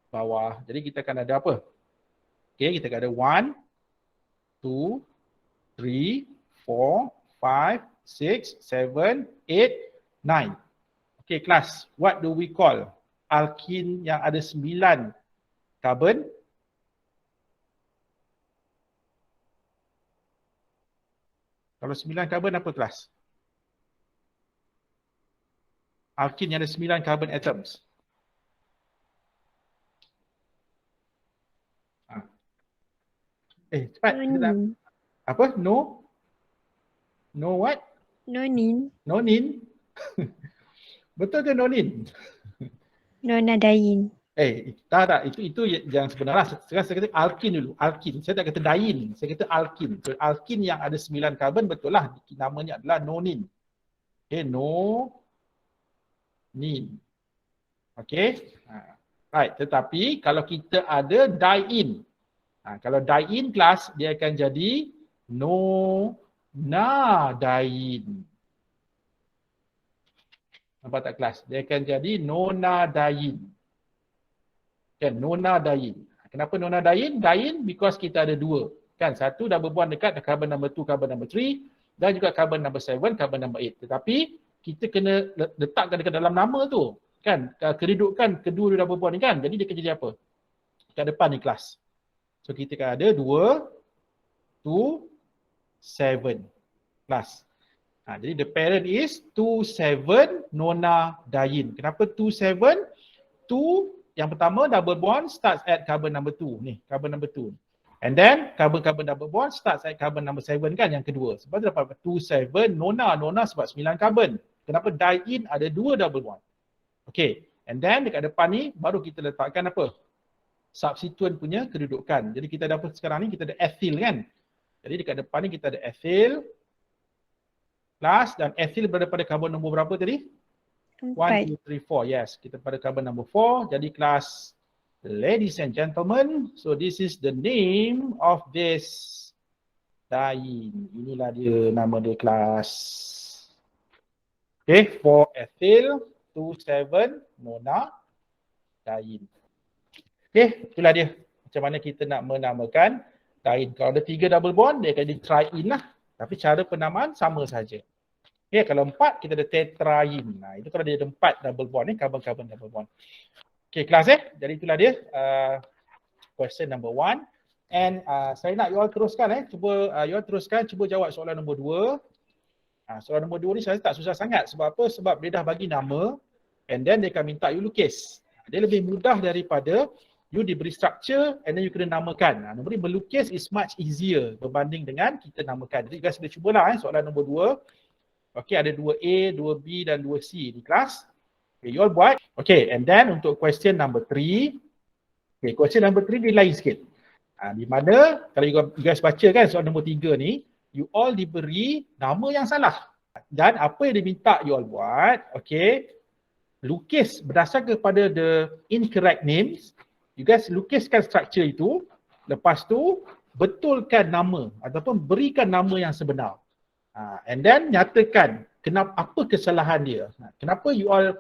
bawah. Jadi kita akan ada apa? Okay, kita akan ada 1, 2, 3, 4, 5, 6, 7, 8, 9. Okay, kelas. What do we call alkene yang ada 9 carbon? Kalau 9 carbon apa kelas? Alkene yang ada 9 carbon atoms. Cepat.
Nonin.
Apa? No? No what?
Nonin.
Nonin? Betul ke nonin?
Nonadain.
Tak. Itu yang sebenarnya. Sekarang saya kata alkene dulu. Alkene. Saya tak kata dain. Saya kata alkene. So, alkene yang ada 9 carbon betul lah. Namanya adalah nonin. Okay, nonin. Okay. Right. Tetapi kalau kita ada diin. Kalau diin kelas, dia akan jadi nonadain. Nampak tak kelas? Dia akan jadi nonadain. Kan, nonadain. Kenapa nonadain? Dain because kita ada 2. Kan, satu dah berbuat dekat carbon number 2, carbon number 3 dan juga carbon number 7, carbon number 8. Tetapi kita kena letakkan dekat dalam nama tu. Kan, kedudukan kedua dia dah berbuat ni kan. Jadi dia akan jadi apa? Kat depan ni kelas. So kita akan ada 2, 2, 7 plus. Jadi the parent is 2, 7 nonadain. Kenapa 2, 7? 2 yang pertama double bond starts at carbon number 2. Ni carbon number 2. And then carbon double bond starts at carbon number 7 kan yang kedua. Sebab tu dapat 2, 7 nona sebab 9 carbon. Kenapa diin ada 2 double bond. Okay. And then dekat depan ni baru kita letakkan apa? Substituent punya kedudukan. Jadi kita dapat sekarang ni kita ada ethyl kan. Jadi dekat depan ni kita ada ethyl plus dan ethyl berada pada carbon nombor berapa tadi? 1, 2, 3, 4. Yes, kita pada carbon number 4. Jadi kelas, ladies and gentlemen, so this is the name of this diin. Inilah dia nama dia kelas. Okay, 4 ethyl, 2, 7 nonadain. Okay, itulah dia. Macam mana kita nak menamakan diin. Kalau ada 3 double bond, dia akan jadi triin lah. Tapi cara penamaan sama saja. Okay, kalau 4, kita ada tetrain. Itu kalau dia ada 4 double bond ni, carbon-carbon double bond. Okay, kelas Jadi itulah dia question number 1. And saya nak you all teruskan cuba jawab soalan nombor 2. Soalan nombor 2 ni saya tak susah sangat. Sebab apa? Sebab dia dah bagi nama and then dia akan minta you lukis. Dia lebih mudah daripada you diberi structure and then you kena namakan. Nombor ni melukis is much easier berbanding dengan kita namakan. Jadi guys boleh cubalah soalan nombor 2. Okay, ada 2A, 2B dan 2C di kelas. Okay, you all buat. Okay, and then untuk question number 3. Okay, question number 3 dia lain sikit. Di mana kalau you guys baca kan soalan nombor 3 ni, you all diberi nama yang salah. Dan apa yang diminta you all buat, okay, lukis berdasarkan kepada the incorrect names. You guys lukiskan structure itu, lepas tu betulkan nama ataupun berikan nama yang sebenar. And then nyatakan apa kesalahan dia. Kenapa you all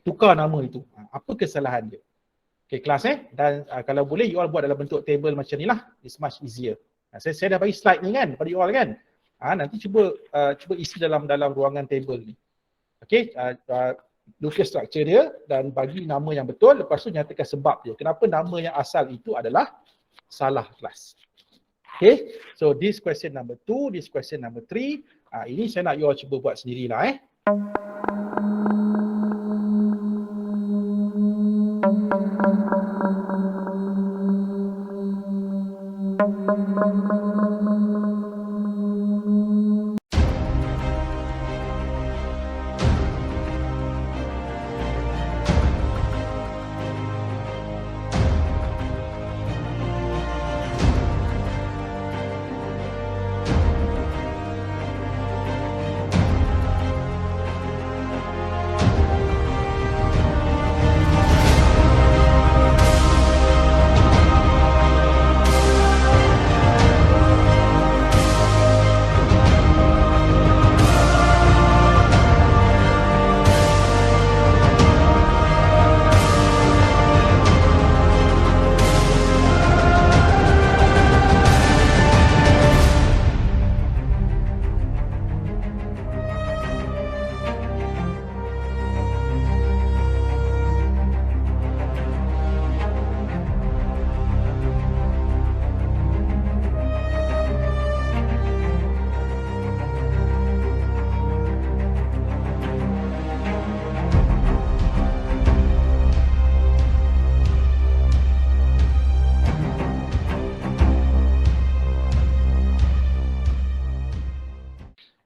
tukar nama itu. Apa kesalahan dia. Okay, kelas Dan kalau boleh you all buat dalam bentuk table macam ni lah. It's much easier. Saya dah bagi slide ni kan kepada you all kan. Nanti cuba isi dalam ruangan table ni. Okay, lukis structure dia dan bagi nama yang betul, lepas tu nyatakan sebab dia. Kenapa nama yang asal itu adalah salah kelas. Okay, so this question number 2, this question number 3. Ini saya nak you all cuba buat sendirilah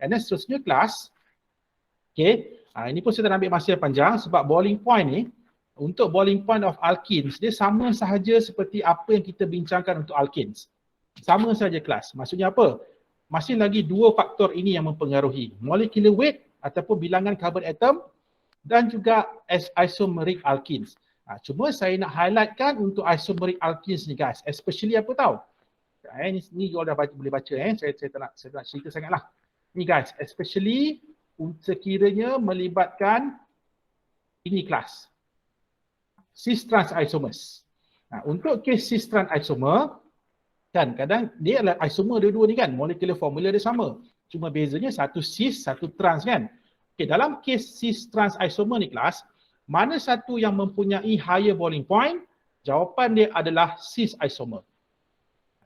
And then seterusnya kelas, okay, ini pun saya tak nak ambil masa yang panjang sebab boiling point ni, untuk boiling point of alkenes, dia sama sahaja seperti apa yang kita bincangkan untuk alkenes. Sama sahaja kelas. Maksudnya apa? Masih lagi dua faktor ini yang mempengaruhi. Molecular weight ataupun bilangan carbon atom dan juga isomeric alkenes. Cuma saya nak highlightkan untuk isomeric alkenes ni guys. Especially apa tahu? Ni you all dah boleh baca. Saya tak nak cerita sangat lah. Ni guys, especially sekiranya melibatkan ini kelas. Cis trans isomers. Untuk kes cis trans isomer, kan kadang dia adalah isomer dua-dua ni kan, molecular formula dia sama. Cuma bezanya satu cis, satu trans kan. Okay, dalam kes cis trans isomer ni kelas, mana satu yang mempunyai higher boiling point? Jawapan dia adalah cis isomer.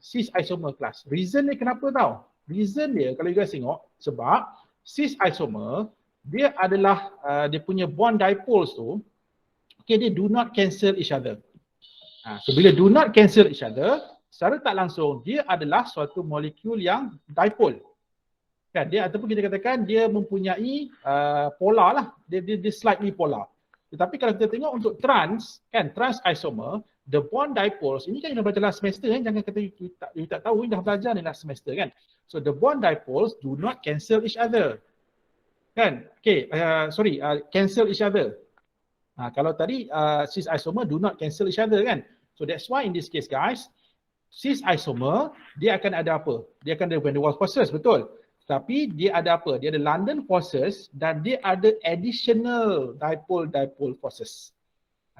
Cis isomer kelas. Reason dia kenapa tahu? Reason dia kalau you guys tengok, sebab cis isomer dia adalah dia punya bond dipoles tu, okay, dia do not cancel each other. So bila do not cancel each other, secara tak langsung dia adalah suatu molekul yang dipole. Kan dia ataupun kita katakan dia mempunyai polar lah, dia slightly polar. Tetapi kalau kita tengok untuk trans, kan trans isomer, the bond dipoles, ini kan yang dah belajar last semester kan, jangan kata you tak tahu, you dah belajar ni last semester kan. So the bond dipoles do not cancel each other. Kan? Okay, cancel each other. Kalau tadi cis isomer do not cancel each other kan. So that's why in this case guys, cis isomer dia akan ada apa? Dia akan ada van der Waals forces, betul. Tapi dia ada apa? Dia ada London forces dan dia ada additional dipole forces.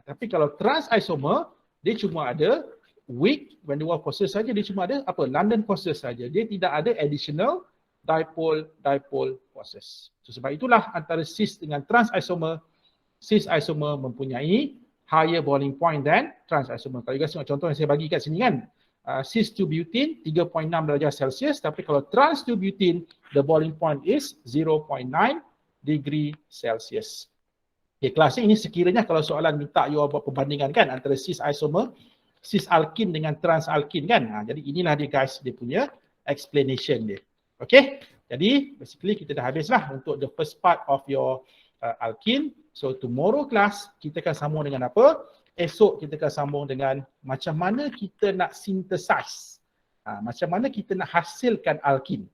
Tapi kalau trans isomer, dia cuma ada weak van der Waals forces saja, dia cuma ada apa? London forces saja. Dia tidak ada additional dipole forces. So sebab itulah antara cis dengan trans isomer, cis isomer mempunyai higher boiling point than trans isomer. Kalau you guys tengok contoh yang saya bagi kat sini kan, cis 2-butene 3.6 darjah Celsius, tapi kalau trans 2-butene the boiling point is 0.9 degree Celsius. Okay, kelas ini sekiranya kalau soalan minta you buat perbandingan kan antara cis isomer, cis alkene dengan trans alkene kan. Jadi inilah dia guys, dia punya explanation dia. Okay, jadi basically kita dah habis lah untuk the first part of your alkene. So tomorrow class kita akan sambung dengan apa? Esok kita akan sambung dengan macam mana kita nak synthesize. Macam mana kita nak hasilkan alkene.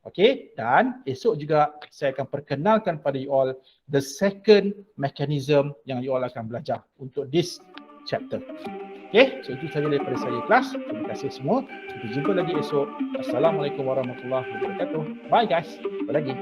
Okay, dan esok juga saya akan perkenalkan pada you all the second mechanism yang you all akan belajar untuk this chapter. Okay, so itu sahaja daripada saya kelas. Terima kasih semua. Kita jumpa lagi esok. Assalamualaikum warahmatullahi wabarakatuh. Bye guys. Jumpa lagi.